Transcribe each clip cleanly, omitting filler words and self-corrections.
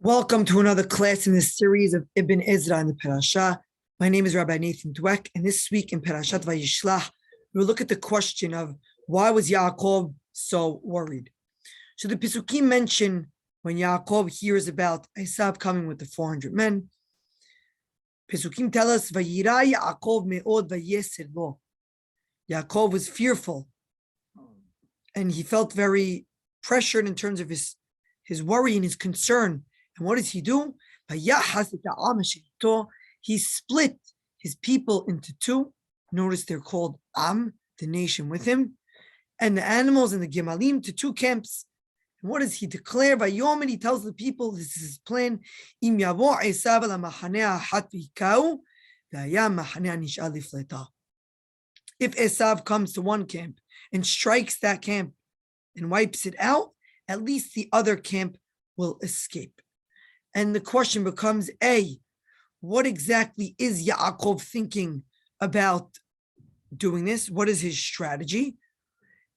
Welcome to another class in the series of Ibn Ezra and the Parasha. My name is Rabbi Dweck, and this week in Parashat Vayishlah, we'll look at the question of why was Yaaqob so worried? So the Pesukim mention when Yaaqob hears about Elisha coming with the 400 men, Pesukim tell us, Vayira Yaaqob me'od vayeser lo. Yaaqob was fearful, and he felt very pressured in terms of his worry and his concern. And what does he do? He split his people into two. Notice they're called Am, the nation with him, and the animals and the Gemalim to two camps. And what does he declare? Vayom, and he tells the people, this is his plan. If Esav comes to one camp and strikes that camp and wipes it out, at least the other camp will escape. And the question becomes, A, what exactly is Yaaqob thinking about doing this? What is his strategy?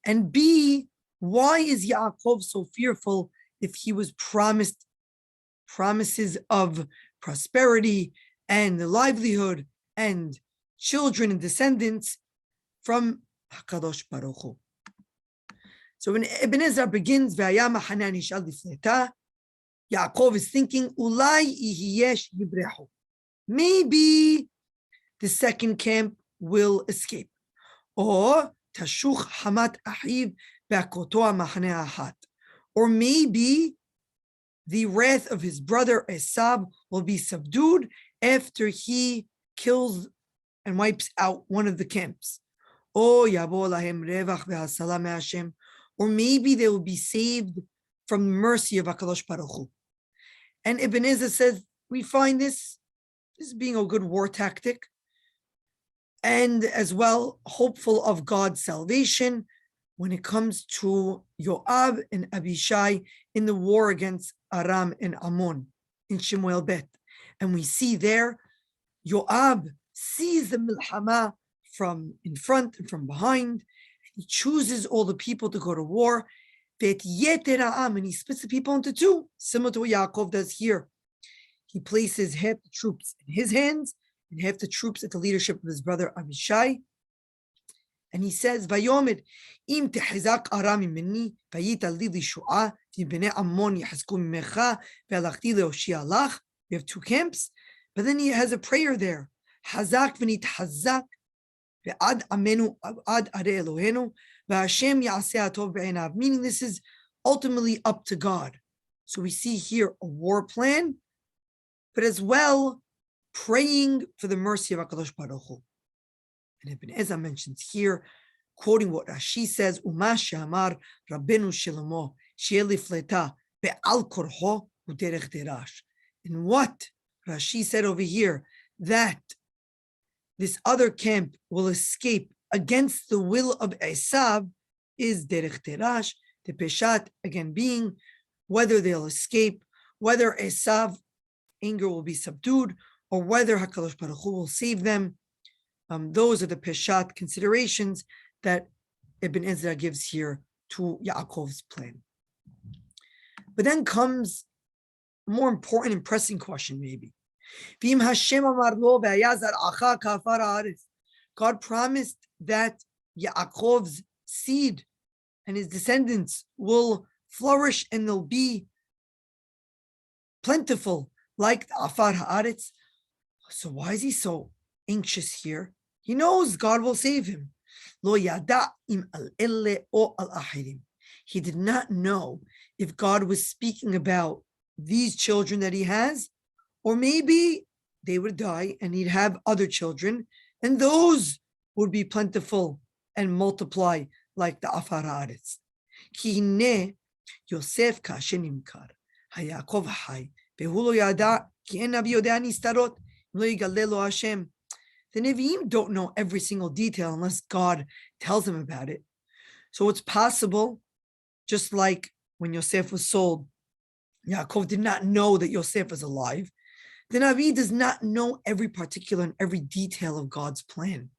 And B, why is Yaaqob so fearful if he was promised promises of prosperity and the livelihood and children and descendants from HaKadosh Baruch Hu? So when Ibn Ezra begins, Yaaqov is thinking, maybe the second camp will escape. Or or maybe the wrath of his brother Esav will be subdued after he kills and wipes out one of the camps. Or maybe they will be saved from the mercy of HaKadosh Baruch Hu. And Ibn Ezra says, we find this being a good war tactic, and as well, hopeful of God's salvation when it comes to Yoav and Abishai in the war against Aram and Ammon in Shemuel Bet. And we see there, Yoav sees the milhama from in front and from behind. He chooses all the people to go to war. And he splits the people into two, similar to what Yaaqov does here. He places half the troops in his hands and half the troops at the leadership of his brother Abishai. And he says, Vayomid, im tehizak arami minni, vayita li lishu'a, ti bnei Ammon yahasku mimecha, ve'alachti leoshia lach. We have two camps, but then he has a prayer there. Hazak v'nit hazak, ve'ad amenu ad are Elohenu, meaning this is ultimately up to God. So we see here a war plan, but as well praying for the mercy of HaKadosh Baruch Hu. And Ibn Ezra mentions here, quoting what Rashi says, Uma she'amar Rabbeinu Shlomo she'elifleta be'al korho u'derech derash. And what Rashi said over here, that this other camp will escape against the will of Esav, is derech terash, the peshat, again being whether they'll escape, whether Esav anger will be subdued, or whether HaKadosh Baruch Hu will save them. Those are the peshat considerations that Ibn Ezra gives here to Yaakov's plan. But then comes a more important and pressing question, maybe. God promised that Yaakov's seed and his descendants will flourish and they'll be plentiful like the Afar Haaretz. So why is he so anxious here? He knows God will save him. Lo yada im al elle o al ahirim. He did not know if God was speaking about these children that he has, or maybe they would die and he'd have other children, and those would be plentiful and multiply like the Afar Haaretz. Ki hine Yosef kashenimkar haYaakov hay vehu lo yada ki en navi yodea nistarot lo yigaleh lo Hashem. The Nevi'im don't know every single detail unless God tells them about it. So it's possible, just like when Yosef was sold, Yaakov did not know that Yosef was alive. The Navi does not know every particular and every detail of God's plan.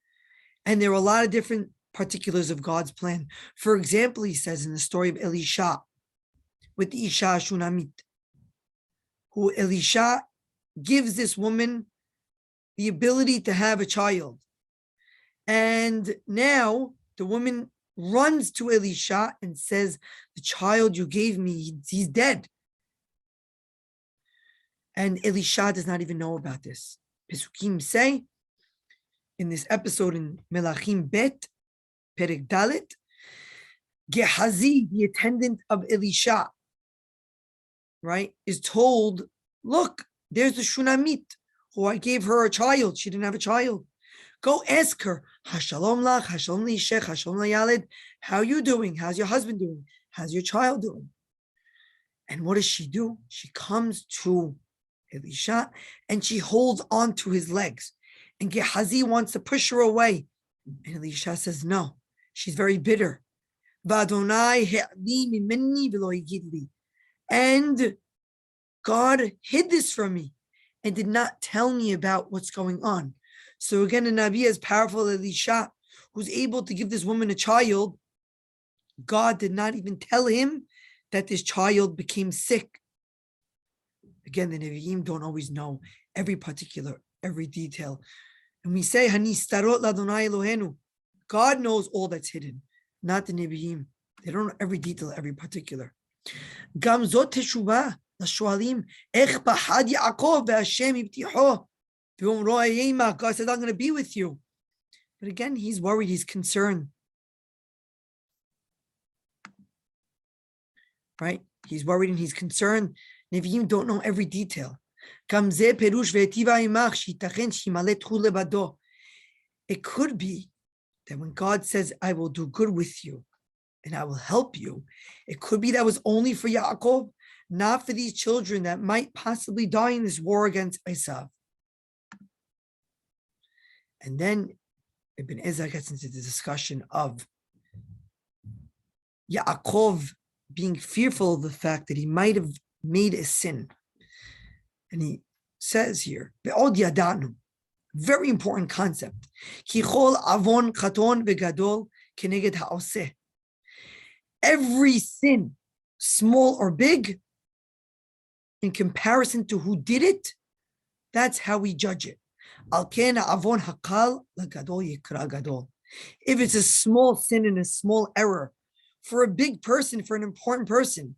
And there are a lot of different particulars of God's plan. For example, he says in the story of Elisha with the Isha Shunamit, who Elisha gives this woman the ability to have a child. And now the woman runs to Elisha and says, the child you gave me, he's dead. And Elisha does not even know about this. Pesukim say, in this episode in Melachim Bet, Perek Dalet, Gehazi, the attendant of Elisha, right, is told, look, there's the Shunamit, who I gave her a child. She didn't have a child. Go ask her, Hashalom lach, Hashalom li'ishech, Hashalom la'yaled. How are you doing? How's your husband doing? How's your child doing? And what does she do? She comes to Elisha and she holds on to his legs. And Gehazi wants to push her away. And Elisha says, no, she's very bitter. And God hid this from me and did not tell me about what's going on. So again, a Nabi as powerful as Elisha, who's able to give this woman a child, God did not even tell him that this child became sick. Again, the Nevi'im don't always know every detail. And we say, Hanistarot l'Adonai Elohenu. God knows all that's hidden, not the Nevi'im. They don't know every detail, every particular. Gam zot teshuvah l'shoalim, ech pahad Yaaqob ve'Hashem ibtiho. God said, I'm going to be with you. But again, he's worried, he's concerned. Right? He's worried and he's concerned. Nevi'im don't know every detail. It could be that when God says, I will do good with you and I will help you, it could be that was only for Yaaqob, not for these children that might possibly die in this war against Esav. And then Ibn Ezra gets into the discussion of Yaaqov being fearful of the fact that he might have made a sin. And he says here, Be'od yadanu, very important concept. Kichol avon katon vegadol keneged ha'oseh. Every sin, small or big, in comparison to who did it, that's how we judge it. If it's a small sin and a small error, for a big person, for an important person,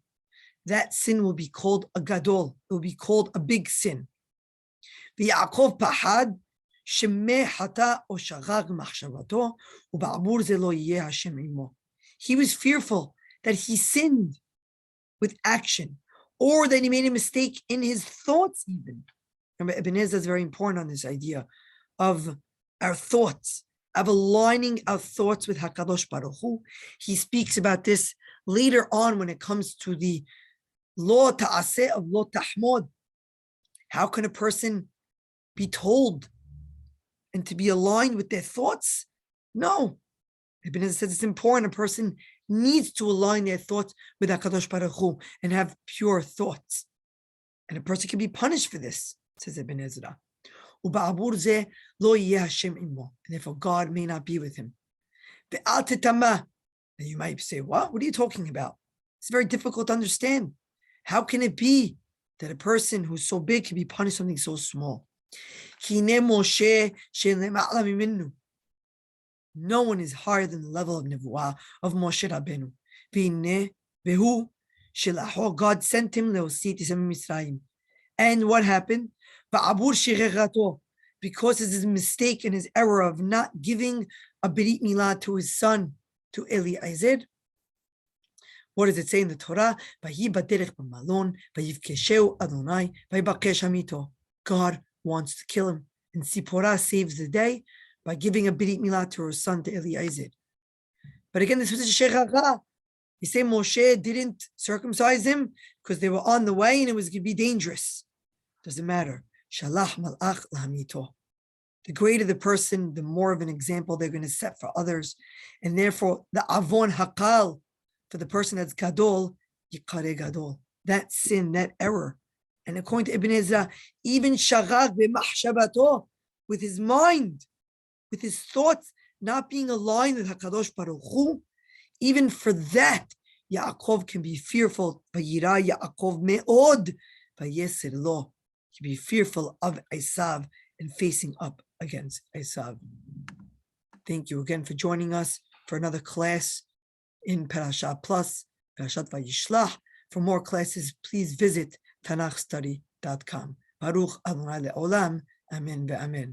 that sin will be called a gadol. It will be called a big sin. Yaakov pahad shemeh hata o shagag machshavato u'ba'abur ze lo yeh Hashem imo. He was fearful that he sinned with action, or that he made a mistake in his thoughts even. Remember, Ibn Ezra is very important on this idea of our thoughts, of aligning our thoughts with HaKadosh Baruch Hu. He speaks about this later on when it comes to the Lo Ta'aseh of Lo Tahmod. How can a person be told and to be aligned with their thoughts? No. Ibn Ezra says it's important. A person needs to align their thoughts with HaKadosh Baruch Hu and have pure thoughts. And a person can be punished for this, says Ibn Ezra. And therefore God may not be with him. And you might say, what are you talking about? It's very difficult to understand. How can it be that a person who's so big can be punished for something so small? No one is higher than the level of Nevuah of Moshe Rabbeinu. God sent him. And what happened? Because of his mistake and his error of not giving a Berit Milah to his son, to Eliezer. What does it say in the Torah? God wants to kill him. And Sipporah saves the day by giving a Berit Milah to her son, to Eliezer. But again, this was a shechachah. He said Moshe didn't circumcise him because they were on the way and it was going to be dangerous. Doesn't matter. Shalach malach lahamito. The greater the person, the more of an example they're going to set for others. And therefore, the avon hakal, for the person that's gadol, yikare gadol. That sin, that error. And according to Ibn Ezra, even shagag b'machshavato, with his mind, with his thoughts not being aligned with HaKadosh Baruch Hu, even for that, Yaakov can be fearful. Vayira Yaakov me'od vayesir lo, to be fearful of Esav and facing up against Esav. Thank you again for joining us for another class in Parasha Plus, Parashat Vayishlah. For more classes, please visit TanachStudy.com. Baruch Adonai Le'olam. Amen ve'amen.